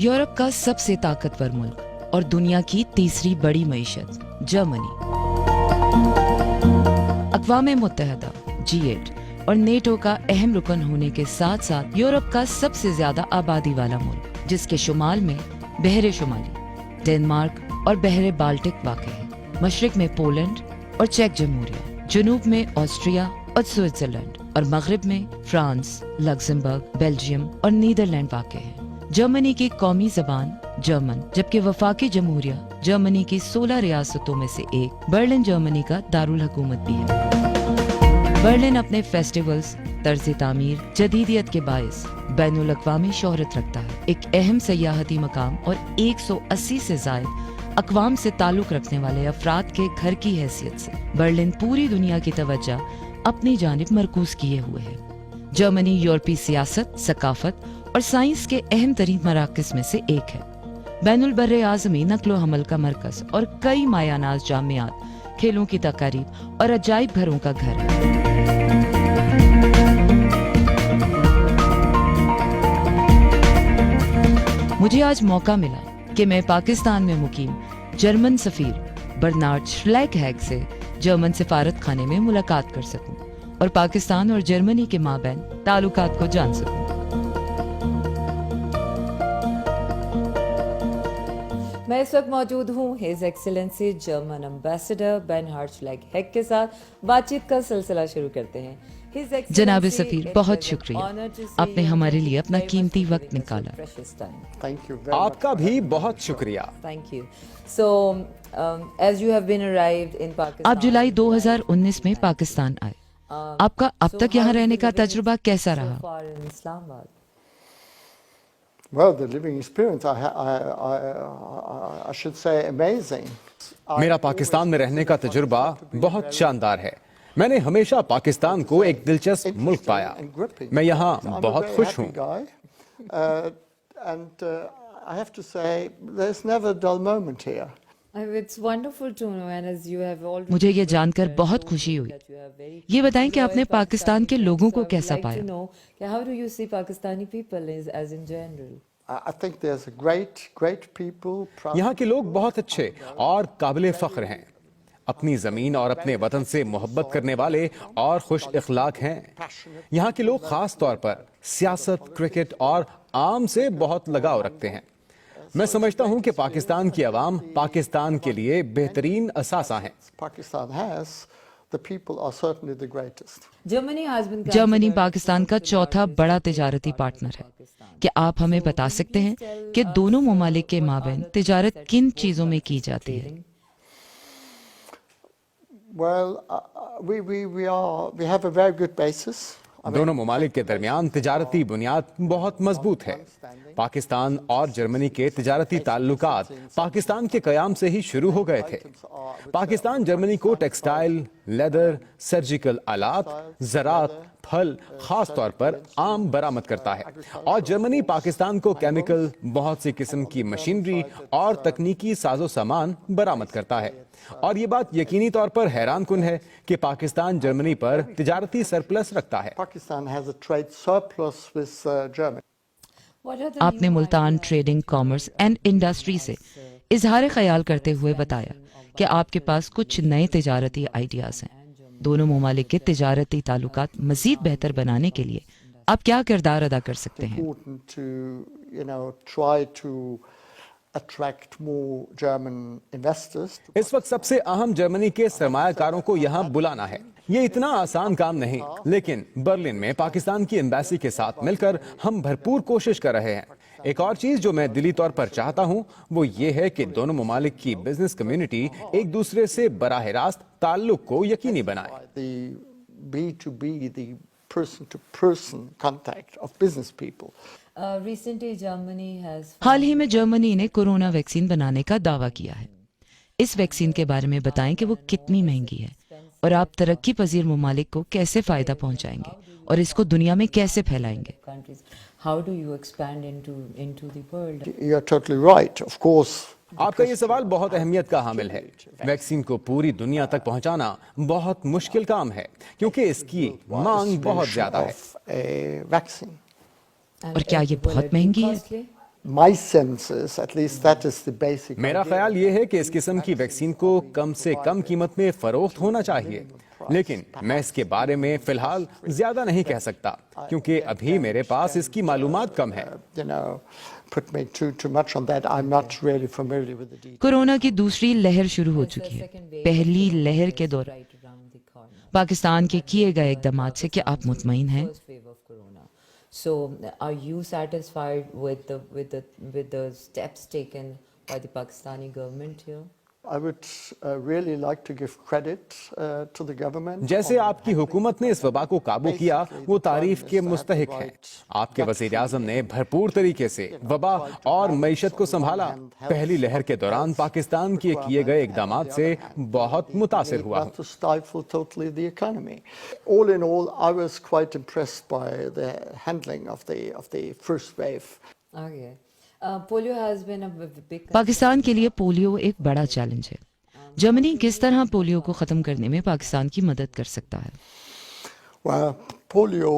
Europe का सबसे ताकतवर मुल्क और दुनिया की तीसरी बड़ी मईशत जर्मनी अक़वाम मुत्तहिदा G8 और नेटो का अहम रुकन होने के साथ साथ यूरोप का सबसे ज्यादा आबादी वाला मुल्क, जिसके शुमाल में बहरे शुमाली, डेनमार्क और बहरे बाल्टिक वाक़ है। मशरिक में पोलैंड और चेक जमहूरिया, जनूब में ऑस्ट्रिया और स्विट्जरलैंड और मगरिब में फ्रांस, लग्जमबर्ग, बेल्जियम और नीदरलैंड वाक़ है। जर्मनी की कौमी जबान जर्मन, जबकि वफाकी जमहूरिया जर्मनी की 16 रियासतों में से एक। बर्लिन जर्मनी का दारुल हुकूमत भी है। बर्लिन अपने फेस्टिवल्स, तर्ज तामीर, जदीदियत के बायस बैनुल अक़वामी शोहरत रखता है। एक अहम सयाहती मकाम और 180 से ज़ायद अक़वाम से ताल्लुक़ रखने वाले अफराद के घर की हैसियत से बर्लिन पूरी दुनिया की तवज्जो अपनी जानिब मरकूज किए हुए है। जर्मनी यूरोपीय सियासत, सकाफत और साइंस के अहम तरीन मराकज़ में से एक है। बैनुल बर्रे आज़मी नक्लो हमल का मरकज़ और कई मायानाज़ जामियात, खेलों की तकारीब और अजाइब घरों का घर है। मुझे आज मौका मिला कि मैं पाकिस्तान में मुकीम जर्मन सफीर बर्नार्ड श्लैगहैग से जर्मन सिफारत खाने में मुलाकात कर सकूं और पाकिस्तान और जर्मनी के माबैन ताल्लुकात को जान सकूं। मैं इस वक्त मौजूद हूँ his excellency German ambassador Bernard Schlagheck के साथ। बातचीत का सिलसिला शुरू करते हैं। जनाब सफीर, बहुत शुक्रिया, आपने हमारे लिए अपना कीमती वक्त निकाला। आपका भी बहुत शुक्रिया। Thank you. So as you have been arrived in Pakistan, आप जुलाई 2019 में पाकिस्तान आए। आपका अब तक यहाँ रहने का तजुर्बा कैसा रहा? Well, the living experience, I should say, amazing. मेरा पाकिस्तान में रहने का तजुर्बा बहुत शानदार है। मैंने हमेशा पाकिस्तान को एक दिलचस्प मुल्क पाया। मैं यहाँ बहुत खुश हूँ। And I have to say, there's never a dull moment here. It's wonderful to know, and as you have already मुझे ये जानकर बहुत खुशी हुई। ये बताएं कि आपने पाकिस्तान के लोगों को कैसा पाया? How do you see Pakistani people as in general? I think there's a great people. यहाँ के लोग बहुत अच्छे और काबिले फख्र हैं। अपनी जमीन और अपने वतन से मोहब्बत करने वाले और खुश इखलाक हैं। यहाँ के लोग खास तौर पर सियासत, क्रिकेट और आम से बहुत लगाव रखते हैं। मैं समझता हूँ कि पाकिस्तान की आवाम पाकिस्तान के लिए बेहतरीन असासा हैं। जर्मनी पाकिस्तान का चौथा बड़ा तिजारती पार्टनर है। क्या आप हमें बता सकते हैं कि दोनों ममालिक के माबैन तिजारत किन चीजों में की जाती है? Well, we have a very good basis. दोनों ममालिक के दरमियान तिजारती बुनियाद बहुत मजबूत है। पाकिस्तान और जर्मनी के तिजारती ताल्लुकात पाकिस्तान के कयाम से ही शुरू हो गए थे। पाकिस्तान जर्मनी को टेक्सटाइल, लेदर, सर्जिकल आलात, ज़राअत, फल, खास तौर पर आम बरामद करता है और जर्मनी पाकिस्तान को केमिकल, बहुत सी किस्म की मशीनरी और तकनीकी साजो सामान बरामद करता है। और ये बात यकीनी तौर पर हैरान कुन है कि पाकिस्तान जर्मनी पर तिजारती सरप्लस रखता है। आपने Multan trading, commerce and industry से इजहार ख्याल करते हुए बताया कि आपके पास कुछ नए तिजारती आइडियाज हैं। दोनों ममालिक के तिजारती ताल्लुकात मजीद बेहतर बनाने के लिए आप क्या किरदार अदा कर सकते हैं? इस वक्त सबसे अहम जर्मनी के सरमायाकारों को यहाँ बुलाना है। ये इतना आसान काम नहीं, लेकिन बर्लिन में पाकिस्तान की एम्बेसी के साथ मिलकर हम भरपूर कोशिश कर रहे हैं। एक और चीज जो मैं दिली तौर पर चाहता हूँ वो ये है कि दोनों ममालिक की बिजनेस कम्युनिटी एक दूसरे से बराह रास्त ताल्लुक को यकीनी बनाए। हाल ही में जर्मनी ने कोरोना वैक्सीन बनाने का दावा किया है। इस वैक्सीन के बारे में बताएं कि वो कितनी महंगी है और आप तरक्की पजीर ममालिक को कैसे फायदा पहुंचाएंगे और इसको दुनिया में कैसे फैलाएंगे? How do you expand into the world? You're totally right, of course. आपका ये सवाल बहुत अहमियत का हामिल है। वैक्सीन को पूरी दुनिया तक पहुंचाना बहुत मुश्किल काम है क्योंकि इसकी मांग बहुत ज्यादा है। और क्या ये बहुत महंगी है? My sense is, at least that is the basic मेरा idea. ख्याल ये है कि इस किस्म की वैक्सीन को कम से कम कीमत में फरोख्त होना चाहिए, लेकिन मैं इसके बारे में फिलहाल ज्यादा नहीं कह सकता क्योंकि अभी मेरे पास इसकी मालूमात कम है। You know, put me too much on that. I'm not really familiar with the details. Corona की दूसरी लहर शुरू हो चुकी है। पहली लहर के दौरान पाकिस्तान के किए गए इक़दाम से क्या आप मुतमईन हैं? First wave of corona. So, are you satisfied with the steps taken by the Pakistani government here? I would really like to give credit to the government. जैसे आपकी हुकूमत ने इस वबा को काबू किया वो तारीफ के मुस्तहिक है। आपके वज़ीर आज़म ने भरपूर तरीके से वबा और मईशत को संभाला। पहली लहर के दौरान पाकिस्तान के किए गए इक़दामात से बहुत मुतासिर हुआ हूँ। To stifle totally the economy. All in all, I was quite impressed by the handling of the first wave. Okay. Polio has been a big Pakistan के लिए पोलियो एक बड़ा चैलेंज है। जर्मनी किस तरह पोलियो को खत्म करने में पाकिस्तान की मदद कर सकता है? Well, polio.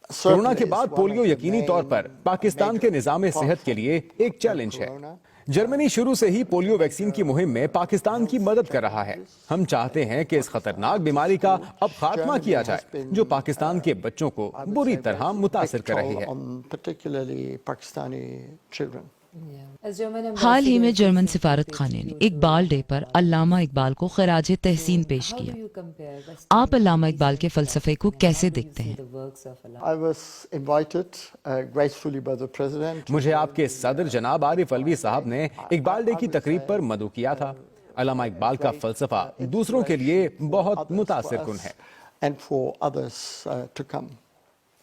कोरोना के बाद पोलियो यकीनी तौर पर पाकिस्तान के निज़ाम सेहत के लिए एक चैलेंज है। जर्मनी शुरू से ही पोलियो वैक्सीन की मुहिम में पाकिस्तान की मदद कर रहा है। हम चाहते हैं कि इस खतरनाक बीमारी का अब खात्मा किया जाए जो पाकिस्तान के बच्चों को बुरी तरह मुतासिर कर रही है। Particularly Pakistani children. As German हाल ही में ambassador, जर्मन सिफारत खाने ने इकबाल डे पर अल्लामा इकबाल को खराज तहसीन पेश how do किया। you compare Western आप अल्लामा इकबाल के फलसफे को कैसे देखते हैं? the works of Allah? I was invited gracefully by the president. मुझे आपके सदर जनाब आरिफ अलवी साहब ने इकबाल डे की तकरीब पर मदऊ किया था। अल्लामा इकबाल का फलसफा दूसरों के लिए बहुत मुतासिर कुन है। And for others to come.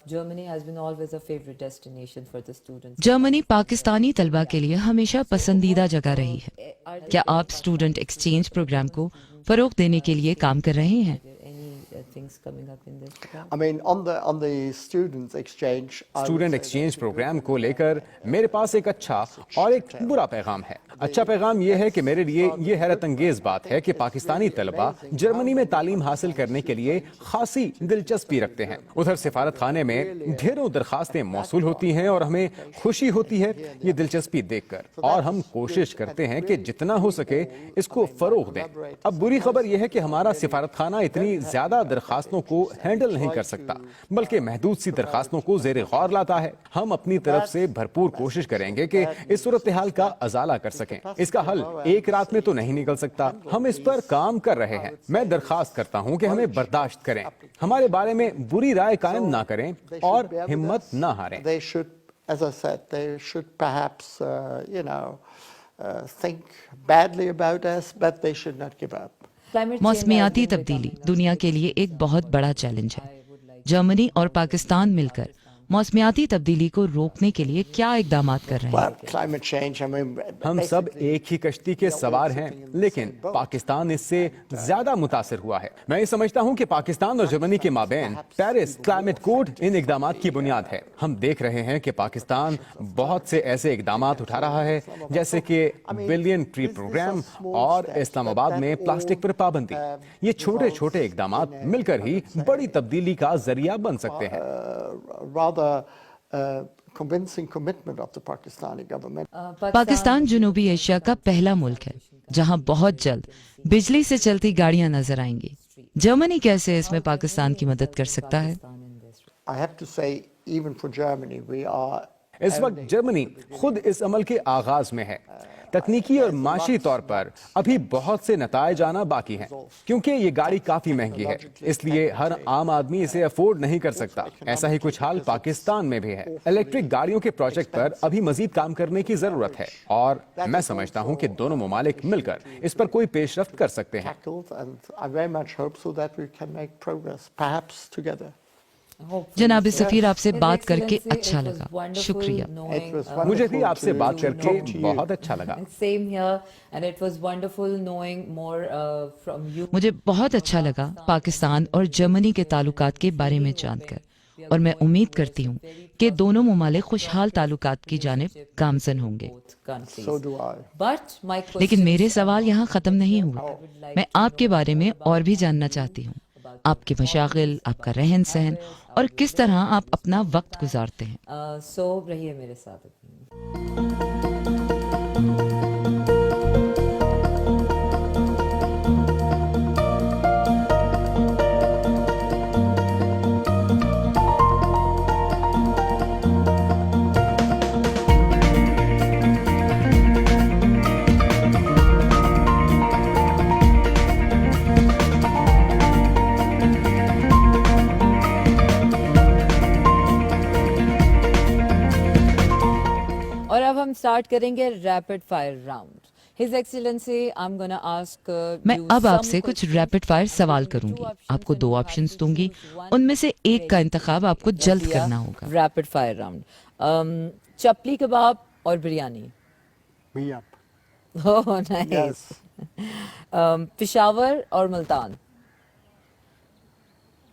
Germany has been always a favorite destination for the students. Germany Pakistani तलबा के लिए हमेशा पसंदीदा जगह रही है। क्या आप स्टूडेंट एक्सचेंज प्रोग्राम को फरोग देने के लिए काम कर रहे हैं? Any things coming up in this regard? I mean, on the students exchange. I would student say exchange programme को लेकर मेरे पास एक अच्छा और एक बुरा पैगाम है। अच्छा पैगाम यह है कि मेरे लिए ये हैरत अंगेज बात है कि पाकिस्तानी तलबा जर्मनी में तालीम हासिल करने के लिए खासी दिलचस्पी रखते हैं। उधर सिफारत खाने में ढेरों दरखास्तें मौसूल होती हैं और हमें खुशी होती है ये दिलचस्पी देखकर और हम कोशिश करते हैं कि जितना हो सके इसको फरोग दें। अब बुरी खबर यह है कि हमारा सिफारत खाना इतनी ज्यादा दरखास्तों को हैंडल नहीं कर सकता बल्कि महदूद सी दरखास्तों को ज़ेरे गौर लाता है। हम अपनी तरफ से भरपूर कोशिश करेंगे कि इस सूरत हाल का अजाला कर सकें। इसका हल एक रात में तो नहीं निकल सकता। हम इस पर काम कर रहे हैं। मैं दरखास्त करता हूं कि हमें बर्दाश्त करें, हमारे बारे में बुरी राय कायम ना करें और हिम्मत ना हारें। they should, as I said, they should perhaps, think badly about us, but they should not give up. Climate change मौसमियाती has been तब्दीली becoming दुनिया के लिए एक बहुत बड़ा चैलेंज है। जर्मनी और पाकिस्तान मिलकर मौसमियाती तब्दीली को रोकने के लिए क्या इकदाम कर रहे हैं? Well, climate change, I mean, हम सब एक ही कश्ती के सवार हैं, लेकिन पाकिस्तान इससे ज्यादा मुतासिर हुआ है। मैं ये समझता हूं कि पाकिस्तान और जर्मनी के माबैन पेरिस क्लाइमेट कोड इन इकदामात की बुनियाद है। हम देख रहे हैं कि पाकिस्तान बहुत से ऐसे इकदामात उठा रहा है जैसे कि बिलियन ट्री प्रोग्राम और इस्लामाबाद में प्लास्टिक पर पाबंदी। ये छोटे छोटे इकदामात मिलकर ही बड़ी तब्दीली का जरिया बन सकते हैं। rather convincing commitment of the Pakistani government. Pakistan जनूबी एशिया का पहला मुल्क है जहां बहुत जल्द बिजली से चलती गाड़ियां नजर आएंगी। जर्मनी कैसे इसमें पाकिस्तान की मदद कर सकता है? I have to say, even for Germany, we are. इस वक्त जर्मनी खुद इस अमल के आगाज में है। तकनीकी और माशी तौर पर अभी बहुत से नतायज आना बाकी हैं क्योंकि ये गाड़ी काफी महंगी है, इसलिए हर आम आदमी इसे अफोर्ड नहीं कर सकता। ऐसा ही कुछ हाल पाकिस्तान में भी है। इलेक्ट्रिक गाड़ियों के प्रोजेक्ट पर अभी मजीद काम करने की जरूरत है और मैं समझता हूँ कि दोनों ममालिक मिलकर इस पर कोई पेशरफ्त कर सकते हैं। Tackled, and I very much hope so that we can make progress, perhaps together. जनाब सफीर, आपसे बात करके अच्छा लगा, शुक्रिया। It was मुझे भी wonderful आपसे to बात करके talk to you. बहुत अच्छा लगा। Same here, and it was wonderful knowing more from you. मुझे बहुत अच्छा लगा पाकिस्तान और जर्मनी के ताल्लुकात के बारे में जानकर और मैं उम्मीद करती हूँ कि दोनों ममालिक खुशहाल ताल्लुकात की जानिब गामजन होंगे। Both countries. So do I. But my लेकिन question मेरे सवाल यहाँ ख़त्म नहीं हुए। मैं आपके बारे में और भी जानना चाहती हूँ, आपके मशागिल, आपका रहन सहन और किस तरह आप अपना वक्त गुजारते हैं। so रहिए मेरे साथ। स्टार्ट करेंगे rapid fire round. His Excellency, I'm gonna ask मैं you अब some आपसे कुछ questions. रैपिड फायर सवाल करूंगी. आपको 2 ऑप्शंस दूंगी, उनमें से एक का इंतखाब आपको जल्द करना होगा. Rapid fire round. Chapli kebab और biryani. Yep. Oh, nice. Yes. Peshawar or Multan?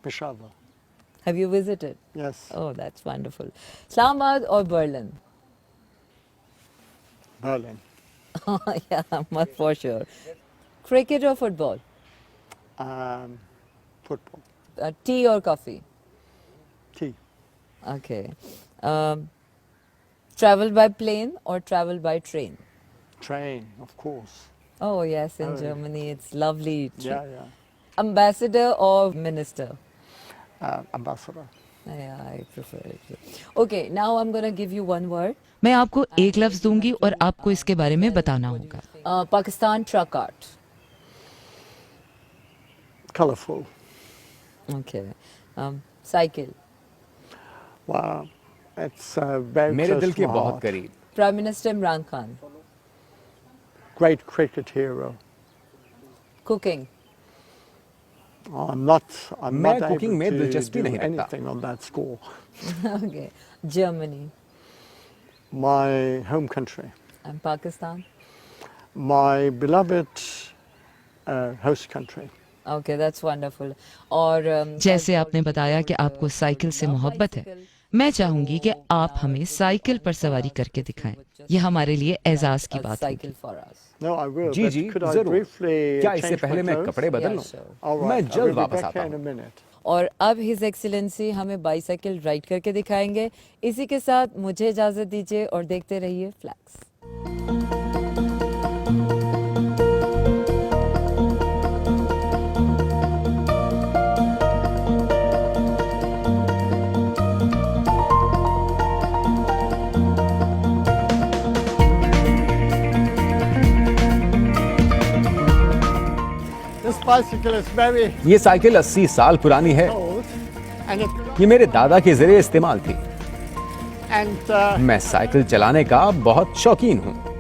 Peshawar. Have you visited? Yes. Oh, that's wonderful. Islamabad or Berlin? Berlin. Yeah, for sure. Cricket or football? Football. Tea or coffee? Tea. Okay. Travel by plane or travel by train? Train, of course. Oh, yes, in Oh, yeah. Germany it's lovely. Yeah, yeah. Ambassador or minister? Ambassador. Yeah, I prefer it. Okay, now I'm going to give you one word. मैं आपको एक लफ्ज दूंगी और आपको इसके बारे में बताना होगा. Pakistan truck art. Colorful. Okay. Cycle. Wow. It's very मेरे close दिल to के my बहुत heart. करीब. Prime Minister Imran Khan. Great cricket hero. Cooking. I'm not मैं able cooking में to दिलचस्पी do नहीं रखता. anything on that score. Okay. Germany. My home country. And Pakistan. My beloved host country. Okay, that's wonderful. और जैसे आपने बताया कि आपको साइकिल से मोहब्बत है, मैं चाहूंगी कि आप हमें साइकिल पर सवारी करके दिखाएं. ये हमारे लिए एजाज की बात होगी. cycle for us. No, I will. Ji but ji could I जरूर. briefly क्या इससे change my पहले मैं clothes? कपड़े बदल Yeah, लूं? sure. All right, मैं I will जल्द be वापस back आता in a हूं. minute. और अब हिज एक्सीलेंसी हमें बाईसाइकिल राइड करके दिखाएंगे. इसी के साथ मुझे इजाजत दीजिए और देखते रहिए flags. This bicycle is very ये साइकिल 80 साल पुरानी है. old, and ये मेरे दादा के जरिए इस्तेमाल थी. and मैं साइकिल चलाने का बहुत शौकीन हूँ.